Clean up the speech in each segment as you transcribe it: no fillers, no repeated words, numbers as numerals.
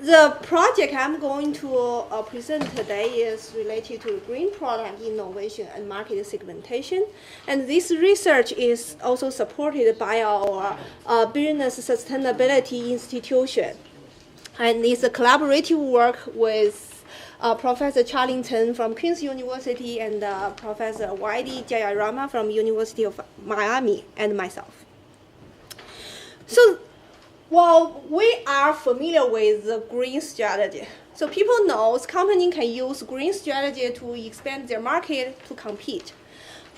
The project I'm going to present today is related to green product innovation and market segmentation. And this research is also supported by our Business Sustainability Institution. And it's a collaborative work with Professor Chialin Chen from Queen's University and Professor Vaidy Jayaraman from University of Miami and myself. So while we are familiar with the green strategy, so people know companies can use green strategy to expand their market to compete.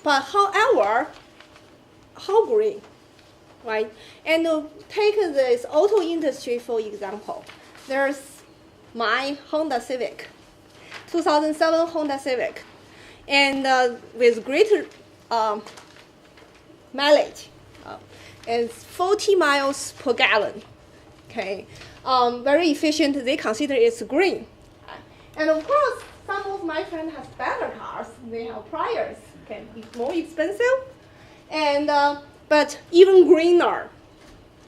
But however, how green, right? And take this auto industry for example. There's my Honda Civic, 2007 Honda Civic, and with great mileage. It's 40 miles per gallon. Okay, very efficient. They consider it's green. And of course, some of my friends have better cars. They have Prius. Okay, it's more expensive, and but even greener.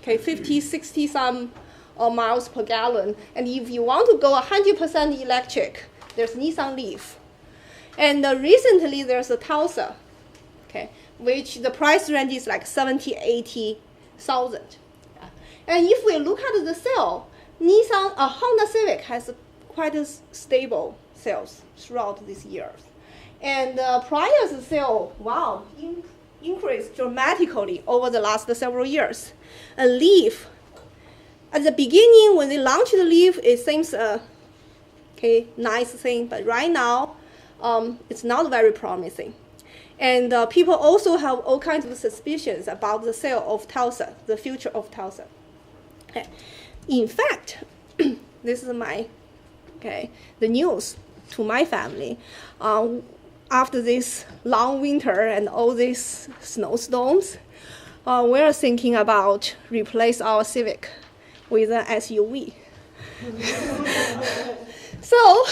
Okay, 50, 60 some miles per gallon. And if you want to go 100% electric, there's Nissan Leaf. And recently there's a Tulsa. Okay, which the price range is like 70, 80,000. And if we look at the sale, Honda Civic has quite a stable sales throughout these years. And Prius sale, wow, increased dramatically over the last several years. And Leaf, at the beginning when they launched the Leaf, it seems nice thing, but right now it's not very promising. And people also have all kinds of suspicions about the sale of Tulsa, the future of Tulsa. Okay. In fact, this is the news to my family. After this long winter and all these snowstorms, we're thinking about replace our Civic with an SUV. So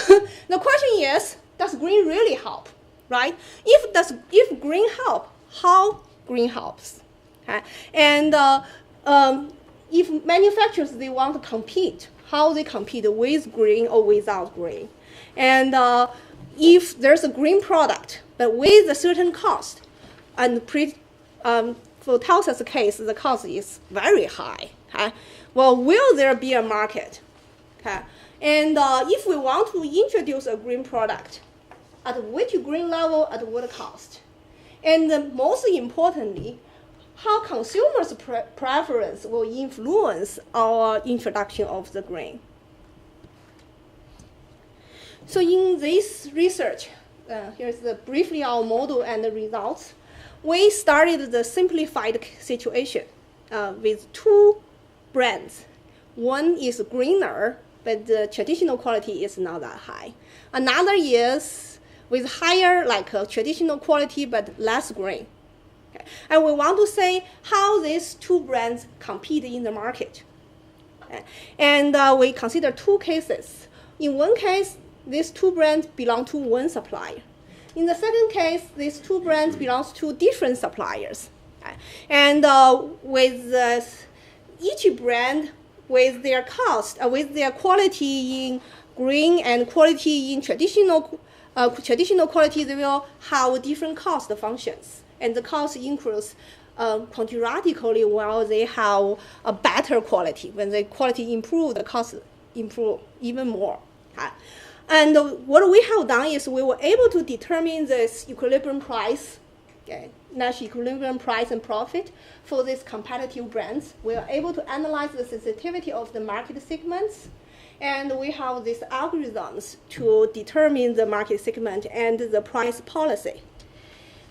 the question is, does green really help? Right? If green help, how green helps? Okay? And if manufacturers they want to compete, how they compete with green or without green? And if there's a green product but with a certain cost, and for Tulsa's case, the cost is very high. Okay? Well, will there be a market? Okay? And if we want to introduce a green product, at which green level, at what cost? And most importantly, how consumers' preference will influence our introduction of the green. So in this research, here's briefly our model and the results. We started the simplified situation with two brands. One is greener, but the traditional quality is not that high. Another is with higher traditional quality but less green. Okay. And we want to say how these two brands compete in the market. Okay. And we consider two cases. In one case, these two brands belong to one supplier. In the second case, these two brands belong to different suppliers. Okay. And with each brand, with their cost, with their quality in green and quality in traditional quality, they will have different cost functions. And the cost increase quantitatively while they have a better quality. When the quality improves, the cost improve even more. Okay. And what we have done is we were able to determine this equilibrium price, national equilibrium price and profit for these competitive brands. We are able to analyze the sensitivity of the market segments. And we have these algorithms to determine the market segment and the price policy.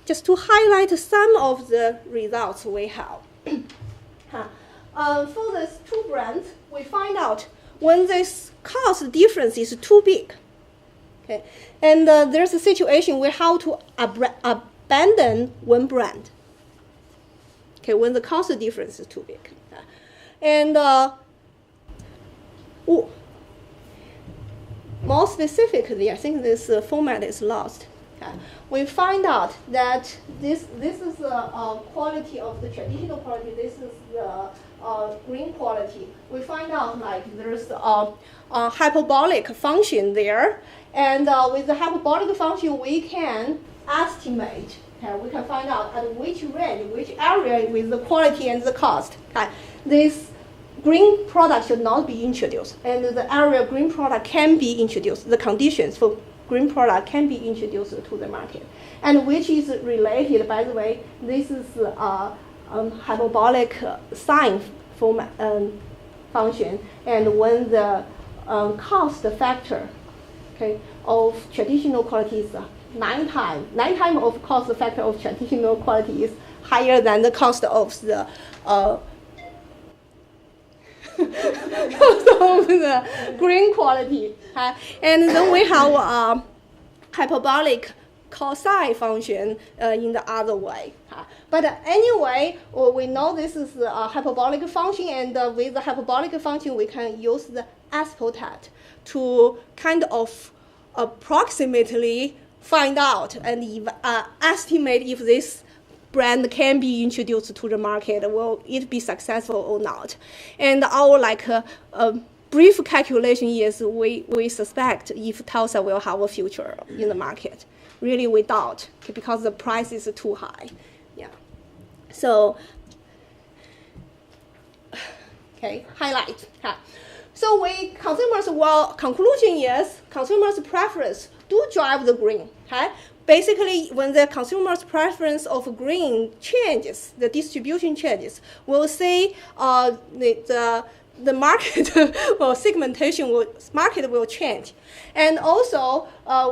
Just to highlight some of the results we have. For these two brands, we find out when this cost difference is too big. Okay? And there's a situation we have to abandon one brand. Okay, when the cost difference is too big. And more specifically, I think this format is lost. Okay. We find out that this is the quality of the traditional quality. This is the green quality, we find out like there's a hyperbolic function there, and with the hyperbolic function we can estimate. Okay, we can find out at which range, which area with the quality and the cost. Okay, this green product should not be introduced, and the area green product can be introduced. The conditions for green product can be introduced to the market, and which is related. By the way, this is hyperbolic sign function, and when the cost factor, okay, of traditional quality is 9 times of cost factor of traditional quality is higher than the cost of the cost of the green quality. And then we have a hyperbolic cosine function in the other way. But anyway, we know this is a hyperbolic function, and with the hyperbolic function, we can use the asymptote to kind of approximately find out and estimate if this brand can be introduced to the market. Will it be successful or not? And our brief calculation is we suspect if Tulsa will have a future in the market. Really, we doubt, because the price is too high. Yeah. So, okay, highlight. So conclusion is consumers' preference do drive the green. Basically, when the consumer's preference of green changes, the distribution changes, we'll see the market or segmentation market will change. And also,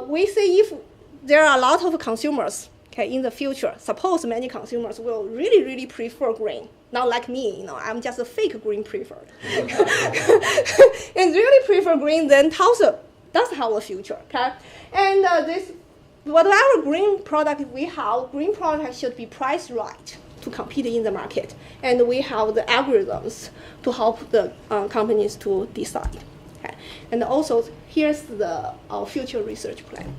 we see if there are a lot of consumers, okay, in the future. Suppose many consumers will really, really prefer green. Not like me, I'm just a fake green preferred. And really prefer green, then Tulsa does have a future, okay? And whatever green product we have, green product should be priced right to compete in the market. And we have the algorithms to help the companies to decide. Okay? And also, here's our future research plan.